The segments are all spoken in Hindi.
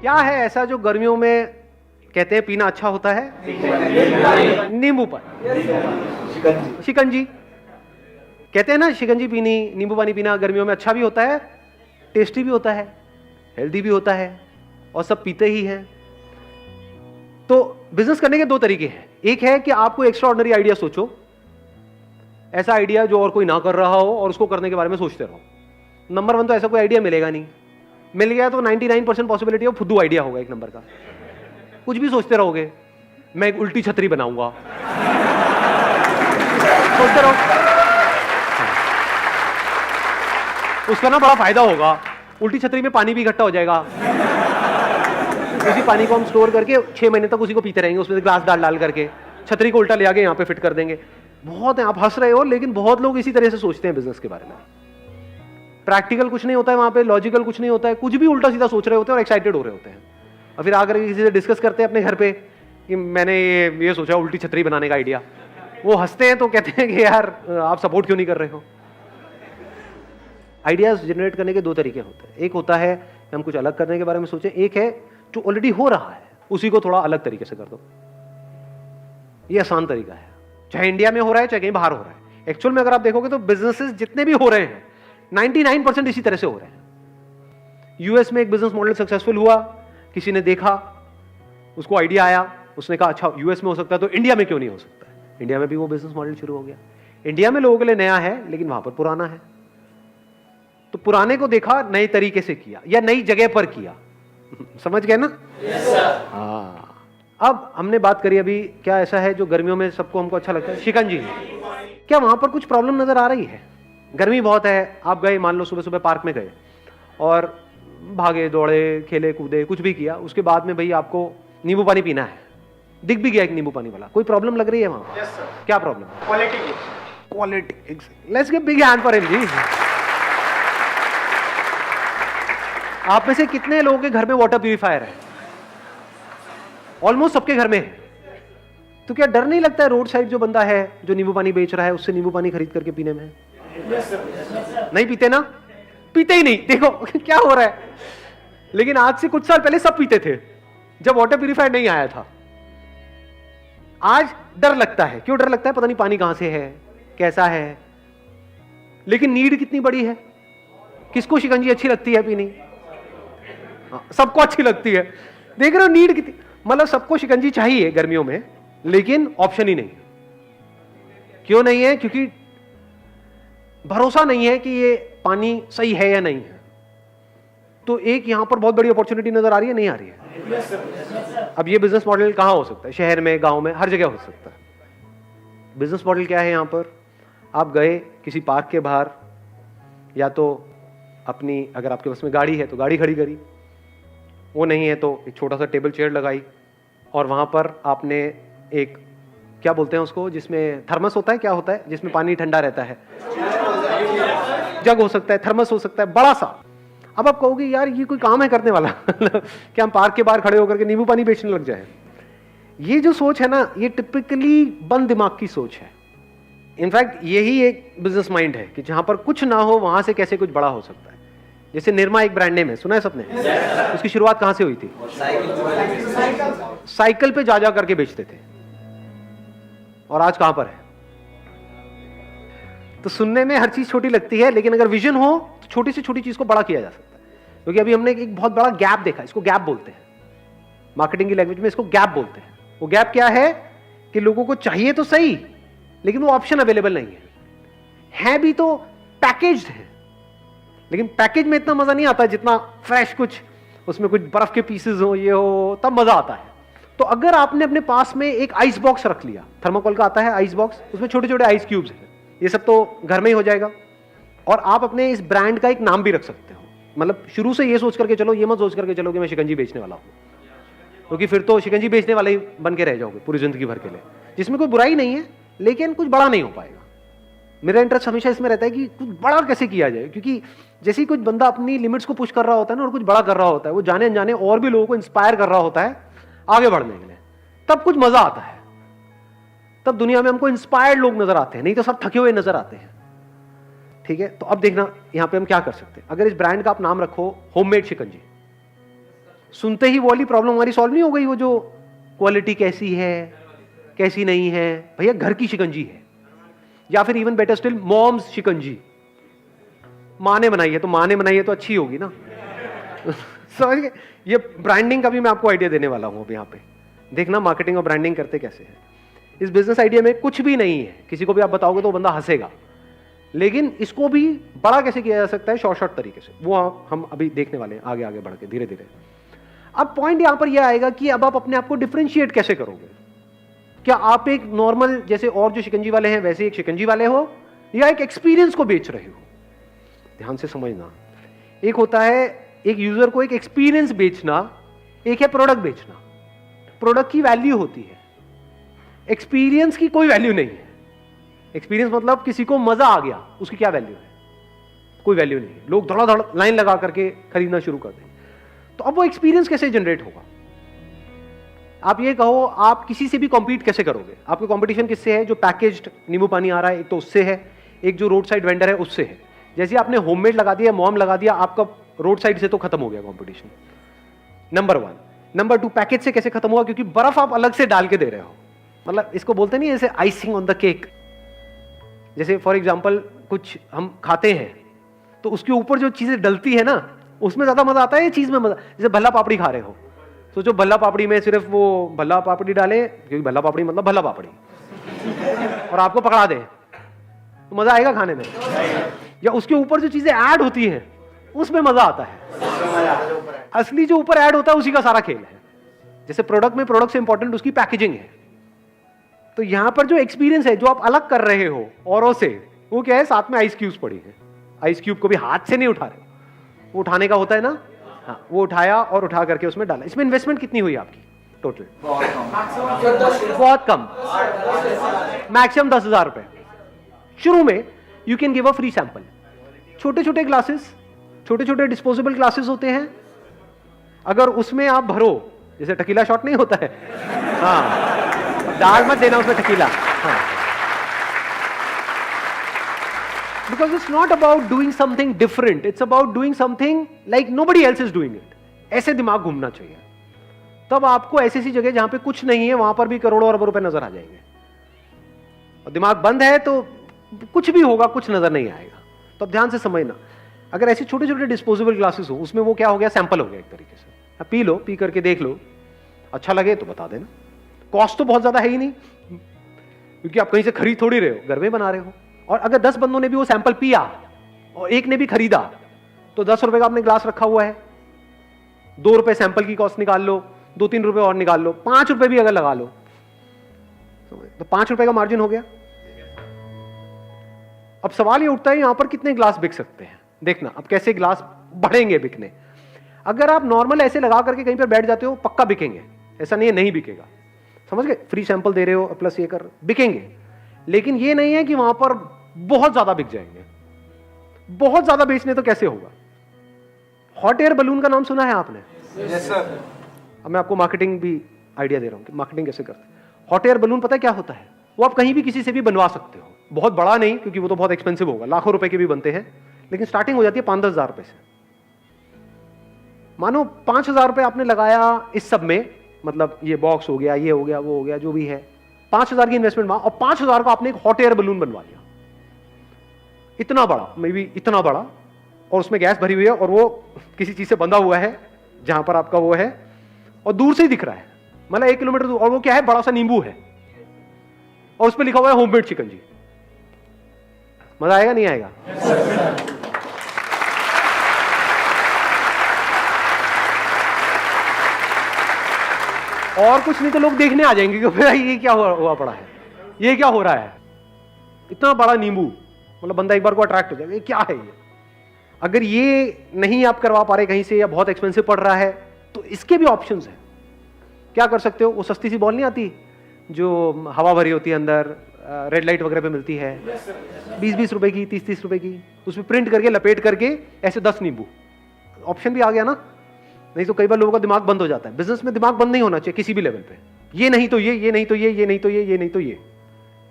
क्या है ऐसा जो गर्मियों में कहते हैं पीना अच्छा होता है? नींबू पानी, शिकंजी। कहते हैं ना शिकंजी पीनी, नींबू पानी पीना गर्मियों में अच्छा भी होता है, टेस्टी भी होता है, हेल्दी भी होता है, और सब पीते ही हैं। तो बिजनेस करने के दो तरीके हैं। एक है कि आपको एक्स्ट्रा ऑर्डिनरी आइडिया सोचो, ऐसा आइडिया जो और कोई ना कर रहा हो और उसको करने के बारे में सोचते रहो। नंबर 1 तो ऐसा कोई आइडिया मिलेगा नहीं, मिल गया तो 99% पॉसिबिलिटी है वो फुद्दू आइडिया होगा एक नंबर का। कुछ भी सोचते रहोगे, मैं एक उल्टी छतरी बनाऊंगा, सोचते रहो, उसका ना बड़ा फायदा होगा, उल्टी छतरी में पानी भी इकट्ठा हो जाएगा, उसी पानी को हम स्टोर करके 6 महीने तक उसी को पीते रहेंगे, उसमें ग्लास डाल करके छतरी को उल्टा ले आके यहाँ पे फिट कर देंगे। बहुत है, आप हंस रहे हो, लेकिन बहुत लोग इसी तरह से सोचते हैं बिजनेस के बारे में। प्रैक्टिकल कुछ नहीं होता है वहां पे, लॉजिकल कुछ नहीं होता है, कुछ भी उल्टा सीधा सोच रहे होते हैं और एक्साइटेड हो रहे होते हैं, और फिर आकर किसी से डिस्कस करते हैं अपने घर पे कि मैंने ये सोचा उल्टी छतरी बनाने का आइडिया। वो हंसते हैं तो कहते हैं कि यार आप सपोर्ट क्यों नहीं कर रहे हो। आइडियाज जनरेट करने के दो तरीके होते हैं। एक होता है कि हम कुछ अलग करने के बारे में सोचें, एक है जो ऑलरेडी हो रहा है उसी को थोड़ा अलग तरीके से कर दो। ये आसान तरीका है, चाहे इंडिया में हो रहा है चाहे कहीं बाहर हो रहा है। एक्चुअल में अगर आप देखोगे तो बिजनेसेस जितने भी हो रहे हैं 99% इसी तरह से हो रहे हैं। यूएस में एक बिजनेस मॉडल सक्सेसफुल हुआ, किसी ने देखा, उसको आइडिया आया, उसने कहा अच्छा यूएस में हो सकता है तो इंडिया में क्यों नहीं हो सकता है। इंडिया में भी वो बिजनेस मॉडल शुरू हो गया। इंडिया में लोगों के लिए नया है लेकिन वहां पर पुराना है, तो पुराने को देखा, नए तरीके से किया या नई जगह पर किया। समझ गए ना? हाँ। अब हमने बात करी अभी, क्या ऐसा है जो गर्मियों में सबको हमको अच्छा लगता है? शिकंजी। क्या वहां पर कुछ प्रॉब्लम नजर आ रही है? गर्मी बहुत है, आप गए, मान लो सुबह सुबह पार्क में गए और भागे दौड़े, खेले कूदे, कुछ भी किया, उसके बाद में भाई आपको नींबू पानी पीना है, दिख भी गया एक नींबू पानी वाला, कोई प्रॉब्लम लग रही है वहां? Yes sir. क्या problem? Quality. Let's give big hand for him जी। आप में से कितने लोगों के घर में वाटर प्यूरिफायर है? ऑलमोस्ट सबके घर में है। तो क्या डर नहीं लगता है रोड साइड जो बंदा है जो नींबू पानी बेच रहा है उससे नींबू पानी खरीद करके पीने में? नहीं पीते ना, पीते ही नहीं। देखो क्या हो रहा है। लेकिन आज से कुछ साल पहले सब पीते थे जब वाटर प्यूरिफायर नहीं आया था। आज डर लगता है। क्यों डर लगता है? पता नहीं पानी कहां से है, कैसा है। लेकिन नीड कितनी बड़ी है। किसको शिकंजी अच्छी लगती है पीनी? सबको अच्छी लगती है। देख रहे हो नीड कितनी, मतलब सबको शिकंजी चाहिए गर्मियों में, लेकिन ऑप्शन ही नहीं। क्यों नहीं है? क्योंकि भरोसा नहीं है कि ये पानी सही है या नहीं है। तो एक यहां पर बहुत बड़ी अपॉर्चुनिटी नजर आ रही है, नहीं आ रही है? अब ये बिजनेस मॉडल कहां हो सकता है? शहर में, गांव में, हर जगह हो सकता है। बिजनेस मॉडल क्या है? यहां पर आप गए किसी पार्क के बाहर, या तो अपनी, अगर आपके पास में गाड़ी है तो गाड़ी खड़ी करी, वो नहीं है तो एक छोटा सा टेबल चेयर लगाई, और वहां पर आपने एक, क्या बोलते हैं उसको, जिसमें थर्मस होता है, क्या होता है जिसमें पानी ठंडा रहता है? जग हो सकता है, थर्मस हो सकता है, बड़ा सा। अब आप कहोगे यार ये कोई काम है करने वाला क्या हम पार्क के बाहर खड़े होकर के नींबू पानी बेचने लग जाए? ये जो सोच है ना, ये टिपिकली बंद दिमाग की सोच है। इनफैक्ट यही एक बिजनेस माइंड है कि जहां पर कुछ ना हो वहां से कैसे कुछ बड़ा हो सकता है। जैसे निरमा एक ब्रांड नेम है, सुना है सबने? उसकी शुरुआत कहां से हुई थी? साइकिल पे जा करके बेचते थे, और आज कहां पर है? तो सुनने में हर चीज छोटी लगती है, लेकिन अगर विजन हो तो छोटी से छोटी चीज को बड़ा किया जा सकता है। क्योंकि अभी हमने एक बहुत बड़ा गैप देखा, इसको गैप बोलते हैं, मार्केटिंग की लैंग्वेज में इसको गैप बोलते हैं। वो गैप क्या है कि लोगों को चाहिए तो सही, लेकिन वो ऑप्शन अवेलेबल नहीं है भी तो पैकेज्ड है, लेकिन पैकेज में इतना मजा नहीं आता जितना फ्रेश कुछ, उसमें कुछ बर्फ के पीसेस हो, ये हो, तब मजा आता है। तो अगर आपने अपने पास में एक आइस बॉक्स रख लिया, थर्माकोल का आता है आइस बॉक्स, उसमें छोटे छोटे आइस क्यूब्स हैं, ये सब तो घर में ही हो जाएगा। और आप अपने इस ब्रांड का एक नाम भी रख सकते हो। मतलब शुरू से ये सोच करके चलो, ये मत सोच करके चलो कि मैं शिकंजी बेचने वाला हूं, क्योंकि फिर तो शिकंजी बेचने वाले ही बन के रह जाओगे पूरी जिंदगी भर के लिए, जिसमें कोई बुराई नहीं है, लेकिन कुछ बड़ा नहीं हो पाएगा। मेरा इंटरेस्ट हमेशा इसमें रहता है कि कुछ बड़ा कैसे किया जाए, क्योंकि जैसे ही कुछ बंदा अपनी लिमिट्स को पुश कर रहा होता है ना, और कुछ बड़ा कर रहा होता है, वो जाने अनजाने और भी लोगों को इंस्पायर कर रहा होता है आगे बढ़ने के लिए, तब कुछ मजा आता है। तब दुनिया में हमको इंस्पायर्ड लोग नजर आते हैं, नहीं तो सब थके हुए नजर आते हैं। ठीक है, तो अब देखना यहां पे हम क्या कर सकते हैं। अगर इस ब्रांड का आप नाम रखो होममेड शिकंजी, सुनते ही वो वाली प्रॉब्लम हमारी सॉल्व नहीं हो गई, वो जो क्वालिटी कैसी है कैसी नहीं है। भैया घर की शिकंजी है, या फिर इवन बेटर स्टिल मॉम्स शिकंजी, माँ ने बनाई है तो माँ ने बनाई है तो अच्छी होगी ना। समझ गए? ये ब्रांडिंग का भी मैं आपको आइडिया देने वाला हूं अब यहाँ पे। देखना मार्केटिंग और ब्रांडिंग करते कैसे है। इस बिजनेस आइडिया में कुछ भी नहीं है, किसी को भी आप बताओगे तो बंदा हंसेगा, लेकिन इसको भी बड़ा कैसे किया जा सकता है शॉर्ट तरीके से, वो हम अभी देखने वाले हैं आगे आगे बढ़ के धीरे धीरे। अब पॉइंट यहां पर यह आएगा कि अब आप अपने आप को डिफरेंशिएट कैसे करोगे। क्या आप एक नॉर्मल जैसे और जो शिकंजी वाले हैं वैसे एक शिकंजी वाले हो, या एक एक्सपीरियंस को बेच रहे हो। ध्यान से समझना, एक होता है एक यूजर को एक एक्सपीरियंस बेचना, एक है प्रोडक्ट बेचना। प्रोडक्ट की वैल्यू होती है, एक्सपीरियंस की कोई वैल्यू नहीं है। एक्सपीरियंस मतलब किसी को मजा आ गया, उसकी क्या वैल्यू है? कोई वैल्यू नहीं है। लोग धड़ाधड़ लाइन लगा करके खरीदना शुरू कर देंगे। तो अब वो एक्सपीरियंस कैसे जनरेट होगा? आप ये कहो आप किसी से भी कॉम्पीट कैसे करोगे? आपका कंपटीशन किससे है? जो पैकेज्ड नींबू पानी आ रहा है एक तो उससे है, एक जो रोड साइड वेंडर है उससे है। जैसे आपने होममेड लगा दिया, मॉम लगा दिया, आपका रोड साइड से तो खत्म हो गया कंपटीशन, नंबर 1। नंबर 2, पैकेज से कैसे खत्म हुआ? क्योंकि बर्फ आप अलग से डाल के दे रहे हो। मतलब इसको बोलते नहीं ऐसे आइसिंग ऑन द केक। जैसे फॉर एग्जांपल कुछ हम खाते हैं तो उसके ऊपर जो चीजें डलती है ना, उसमें ज्यादा मजा आता है, ये चीज में मजा। जैसे भल्ला पापड़ी खा रहे हो, सोचो भल्ला पापड़ी में सिर्फ वो भल्ला पापड़ी डाले, क्योंकि भल्ला पापड़ी मतलब भल्ला पापड़ी, और आपको पकड़ा दे तो मजा आएगा खाने में? या उसके ऊपर जो चीजें ऐड होती हैं उसमें मजा आता है। असली जो ऊपर ऐड होता है उसी का सारा खेल है। जैसे प्रोडक्ट में प्रोडक्ट से इंपॉर्टेंट उसकी पैकेजिंग है, तो यहां पर जो एक्सपीरियंस है जो आप अलग कर रहे हो औरों से, वो क्या है? साथ में आइस क्यूब्स पड़ी है। आइस क्यूब को भी हाथ से नहीं उठा रहे, वो उठाने का होता है ना। हाँ, वो उठाया और उठा करके उसमें डाला। इसमें इन्वेस्टमेंट कितनी हुई आपकी टोटल? बहुत कम, मैक्सिमम 10,000 रुपए। शुरू में you can give a free sample. छोटे छोटे ग्लासेस, छोटे छोटे डिस्पोजेबल ग्लासेस होते हैं, अगर उसमें आप भरो, जैसे टकीला शॉट नहीं होता है, हाँ, डाल मत देना उसमें टकीला। हाँ, because it's not about doing something different, it's about doing something like nobody else is doing it. ऐसे दिमाग घूमना चाहिए, तब आपको ऐसी सी जगह जहां पे कुछ नहीं है वहां पर भी करोड़ों अरबों रुपए नजर आ जाएंगे। और दिमाग बंद है तो कुछ भी होगा, कुछ नजर नहीं आएगा। तो अब ध्यान से समझना, अगर ऐसे छोटे छोटे डिस्पोजेबल ग्लासेस हो, उसमें वो क्या हो गया? सैंपल हो गया एक तरीके से। अब पी लो, पी करके देख लो, अच्छा लगे तो बता देना। कॉस्ट तो बहुत ज्यादा है ही नहीं, क्योंकि आप कहीं से खरीद थोड़ी रहे हो, घर में बना रहे हो। और अगर 10 बंदों ने भी वो सैंपल पिया और एक ने भी खरीदा, तो 10 रुपए का आपने ग्लास रखा हुआ है, 2 रुपए सैंपल की कॉस्ट निकाल लो, 2-3 रुपए और निकाल लो, 5 रुपए भी अगर लगा लो तो 5 रुपए का मार्जिन हो गया। अब सवाल ये उठता है यहां पर कितने ग्लास बिक सकते हैं? देखना अब कैसे ग्लास बढ़ेंगे बिकने। अगर आप नॉर्मल ऐसे लगा करके कहीं पर बैठ जाते हो, पक्का बिकेंगे, ऐसा नहीं है नहीं बिकेगा। समझ गए? फ्री सैंपल दे रहे हो प्लस ये कर, बिकेंगे। लेकिन ये नहीं है कि वहां पर बहुत ज्यादा बिक जाएंगे। बहुत ज्यादा बेचने तो कैसे होगा? हॉट एयर बलून का नाम सुना है आपने? Yes sir. अब मैं आपको मार्केटिंग भी आइडिया दे रहा हूं कि मार्केटिंग कैसे करते हैं। हॉट एयर बलून पता है क्या होता है? वो आप कहीं भी किसी से भी बनवा सकते हो। बहुत बड़ा नहीं, क्योंकि वो तो बहुत एक्सपेंसिव होगा, लाखों रुपए के भी बनते हैं, लेकिन स्टार्टिंग हो जाती है 5-10 हजार रुपए से। मानो 5,000 रुपए आपने लगाया इस सब में, मतलब ये बॉक्स हो गया, ये हो गया, वो हो गया, जो भी है, 5,000 की इन्वेस्टमेंट वहां, और 5,000 का आपने एक हॉट एयर बलून बनवा लिया, इतना बड़ा, मे बी इतना बड़ा, और उसमें गैस भरी हुई है और वो किसी चीज से बंधा हुआ है जहां पर आपका वो है, और दूर से ही दिख रहा है, मतलब 1 किलोमीटर दूर, और वो क्या है? बड़ा सा नींबू है और उस पर लिखा हुआ है होममेड शिकंजी। मजा आएगा नहीं आएगा? और कुछ नहीं तो लोग देखने आ जाएंगे कि भाई ये क्या हुआ पड़ा है, ये क्या हो रहा है? इतना बड़ा नींबू, मतलब बंदा एक बार को अट्रैक्ट हो जाएगा, ये क्या है ये? अगर ये नहीं आप करवा पा रहे कहीं से, या बहुत एक्सपेंसिव पड़ रहा है, तो इसके भी ऑप्शंस हैं। क्या कर सकते हो? वो सस्ती सी बॉल नहीं आती जो हवा भरी होती है अंदर, रेड लाइट वगैरह पे मिलती है, 20-20 रुपए की, 30-30 रुपए की, उसमें प्रिंट करके लपेट करके ऐसे 10 नींबू, ऑप्शन भी आ गया ना। नहीं तो कई बार लोगों का दिमाग बंद हो जाता है। बिजनेस में दिमाग बंद नहीं होना चाहिए किसी भी लेवल पे। ये नहीं तो ये नहीं तो ये नहीं तो ये नहीं तो ये,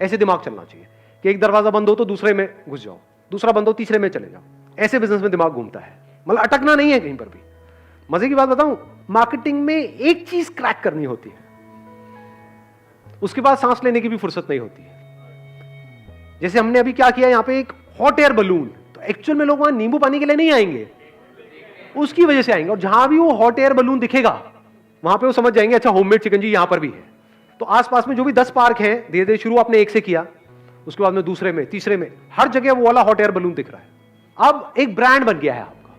ऐसे दिमाग चलना चाहिए कि एक दरवाजा बंद हो तो दूसरे में घुस जाओ, दूसरा बंद हो तीसरे में चले जाओ। ऐसे बिजनेस में दिमाग घूमता है, मतलब अटकना नहीं है कहीं पर भी। मजे की बात बताऊं, मार्केटिंग में एक चीज क्रैक करनी होती है, उसके बाद सांस लेने की भी फुर्सत नहीं होती है। जैसे हमने अभी क्या किया, यहां पे एक हॉट एयर बलून, तो एक्चुअल में लोग वहां नींबू पानी के लिए नहीं आएंगे, उसकी वजह से आएंगे। और जहां भी वो हॉट एयर बलून दिखेगा वहां पे वो समझ जाएंगे अच्छा होममेड चिकन जी यहां पर भी है। तो आसपास में जो भी 10 पार्क हैं, धीरे धीरे शुरू आपने एक से किया, उसके बाद में दूसरे में, तीसरे में, हर जगह वो वाला हॉट एयर बलून दिख रहा है। अब एक ब्रांड बन गया है आपका।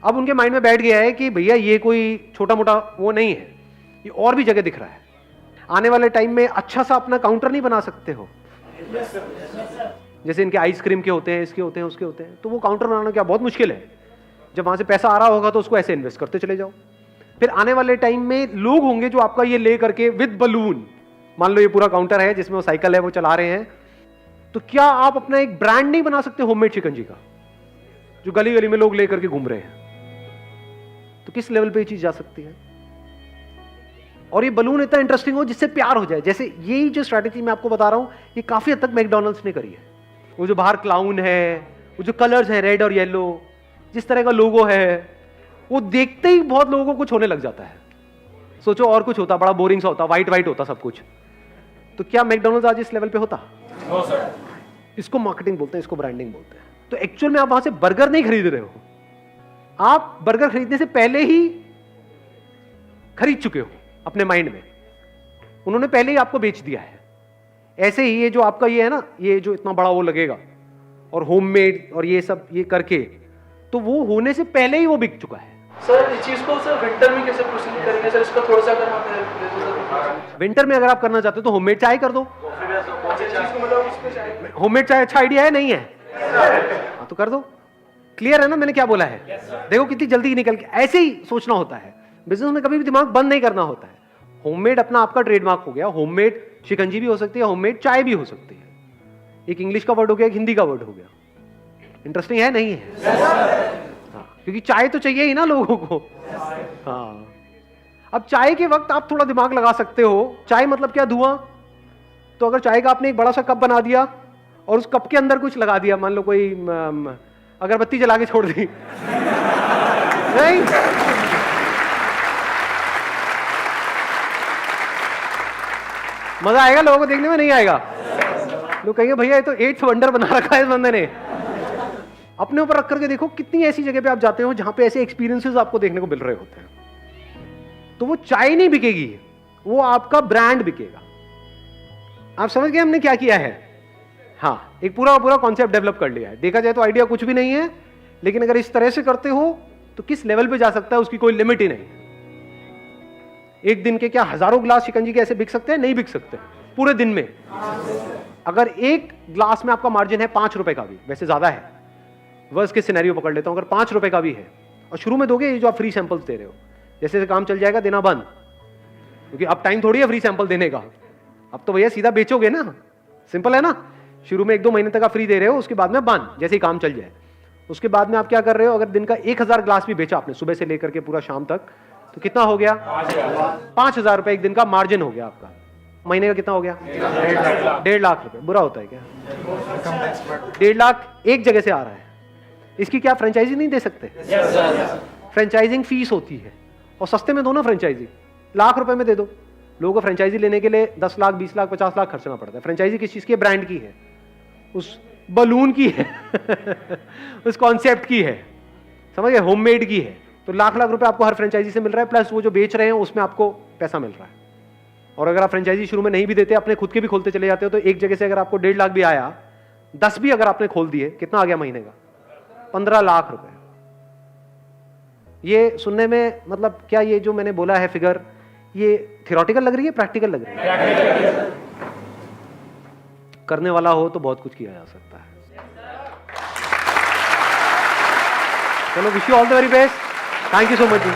अब उनके माइंड में बैठ गया है कि भैया ये कोई छोटा मोटा वो नहीं है, ये और भी जगह दिख रहा है। आने वाले टाइम में अच्छा सा अपना काउंटर नहीं बना सकते हो? जैसे इनके आइसक्रीम के होते हैं, इसके होते हैं, उसके होते हैं, तो वो काउंटर बनाना क्या बहुत मुश्किल है। जब वहां से पैसा आ रहा होगा तो उसको ऐसे इन्वेस्ट करते चले जाओ। फिर आने वाले टाइम में लोग होंगे जो आपका ये ले करके विद बलून, मान लो ये पूरा काउंटर है जिसमें वो साइकिल है वो चला रहे हैं, तो क्या आप अपना एक ब्रांड नहीं बना सकते होममेड चिकन जी का, जो गली गली में लोग लेकर के घूम रहे हैं? तो किस लेवल पे ये चीज जा सकती है? और ये बलून इतना इंटरेस्टिंग हो जिससे प्यार हो जाए। जैसे यही जो स्ट्रैटेजी मैं आपको बता रहा हूं, ये काफी हद तक मैकडॉनल्ड्स ने करी है। वो जो बाहर क्लाउन है, वो जो कलर्स है रेड और येलो, जिस तरह का लोगो है, वो देखते ही बहुत लोगों को कुछ होने लग जाता है। सोचो और कुछ होता, बड़ा बोरिंग सा होता, व्हाइट व्हाइट होता सब कुछ, तो क्या मैकडॉनल्ड्स आज इस लेवल पे होता? No sir. इसको मार्केटिंग बोलते हैं, इसको ब्रांडिंग बोलते हैं। तो एक्चुअल में आप वहां से बर्गर नहीं खरीद रहे हो, आप बर्गर खरीदने से पहले ही खरीद चुके हो अपने माइंड में, उन्होंने पहले ही आपको बेच दिया है। ऐसे ही ये जो आपका ये है ना, ये जो इतना बड़ा वो लगेगा और होममेड और ये सब ये करके, तो वो होने से पहले ही वो बिक चुका है। सर इस चीज को सर विंटर में कैसे प्रोसीड करेंगे सर, इसका थोड़ा सा अगर आप हेल्प दे दो। विंटर में अगर आप करना चाहते हो तो होममेड चाय कर दो। होममेड चाय अच्छा आइडिया है नहीं है? हाँ तो कर दो। क्लियर है ना मैंने क्या बोला है? देखो कितनी जल्दी निकल के, ऐसे ही सोचना होता है बिजनेस में, कभी भी दिमाग बंद नहीं करना होता है। होममेड अपना आपका ट्रेडमार्क हो गया, होममेड शिकंजी भी हो सकती है, होममेड चाय भी हो सकती है। एक इंग्लिश का वर्ड हो गया, एक हिंदी का वर्ड हो गया। इंटरेस्टिंग है नहीं है? हाँ, क्योंकि चाय तो चाहिए ही ना लोगों को। हाँ, अब चाय के वक्त आप थोड़ा दिमाग लगा सकते हो। चाय मतलब क्या? धुआं। तो अगर चाय का आपने एक बड़ा सा कप बना दिया और उस कप के अंदर कुछ लगा दिया, मान लो कोई अगरबत्ती जला के छोड़ दी नहीं, मजा आएगा लोगों को देखने में? नहीं आएगा। लोग कहेंगे भैया ये तो 8th वंडर बना रखा है इस बंदे ने। अपने ऊपर रख करके देखो, कितनी ऐसी जगह पे आप जाते हो जहां पे ऐसे एक्सपीरियंसेस आपको देखने को मिल रहे होते हैं। तो वो चाय नहीं बिकेगी, वो आपका ब्रांड बिकेगा। आप समझ गए हमने क्या किया है? हाँ, एक पूरा पूरा कॉन्सेप्ट डेवलप कर लिया है। देखा जाए तो आइडिया कुछ भी नहीं है, लेकिन अगर इस तरह से करते हो तो किस लेवल पे जा सकता है उसकी कोई लिमिट ही नहीं है। एक दिन के क्या हजारों ग्लास शिकंजी के ऐसे बिक सकते हैं? नहीं बिक सकते पूरे दिन में। अगर एक ग्लास में आपका मार्जिन है 5 रुपए का भी, वैसे ज्यादा है, वर्स्ट के सिनेरियो पकड़ लेता हूं, अगर 5 रुपए का भी है और शुरू में दोगे, ये जो आप फ्री सैंपल्स दे रहे हो, जैसे काम चल जाएगा देना बंद, क्योंकि अब टाइम थोड़ी है फ्री सैंपल देने का। अब तो भैया सीधा बेचोगे ना, सिंपल है ना। शुरू में 1-2 महीने तक आप फ्री दे रहे हो, उसके बाद में बंद, जैसे ही काम चल जाए। उसके बाद में आप क्या कर रहे हो? अगर दिन का 1000 ग्लास भी बेचा आपने सुबह से लेकर के पूरा शाम तक, तो कितना हो गया? 5000 रुपए एक दिन का मार्जिन हो गया आपका। महीने का कितना हो गया? 1.5 लाख रुपए। बुरा होता है क्या? 1.5 लाख एक जगह से आ रहा है, इसकी क्या फ्रेंचाइजी नहीं दे सकते? फ्रेंचाइजिंग फीस होती है, और सस्ते में दो ना फ्रेंचाइजी, लाख रुपए में दे दो। लोगों को फ्रेंचाइजी लेने के लिए 10 लाख 20 लाख 50 लाख खर्चना पड़ता है। फ्रेंचाइजी किस चीज की है? ब्रांड की है, उस बलून की है उस कॉन्सेप्ट की है, समझ गए? होममेड की है। तो लाख लाख रुपए आपको हर फ्रेंचाइजी से मिल रहा है, प्लस वो जो बेच रहे हैं उसमें आपको पैसा मिल रहा है। और अगर आप फ्रेंचाइजी शुरू में नहीं भी देते, अपने खुद के भी खोलते चले जाते हो, तो एक जगह से अगर आपको 1.5 लाख भी आया, 10 भी अगर आपने खोल दिए, कितना आ गया महीने का? 15 लाख रुपए। ये सुनने में मतलब क्या, ये जो मैंने बोला है फिगर, ये थियोरेटिकल लग रही है, प्रैक्टिकल लग रही है? करने वाला हो तो बहुत कुछ किया जा सकता है। चलो, wish you all the very best. Thank you so much ji.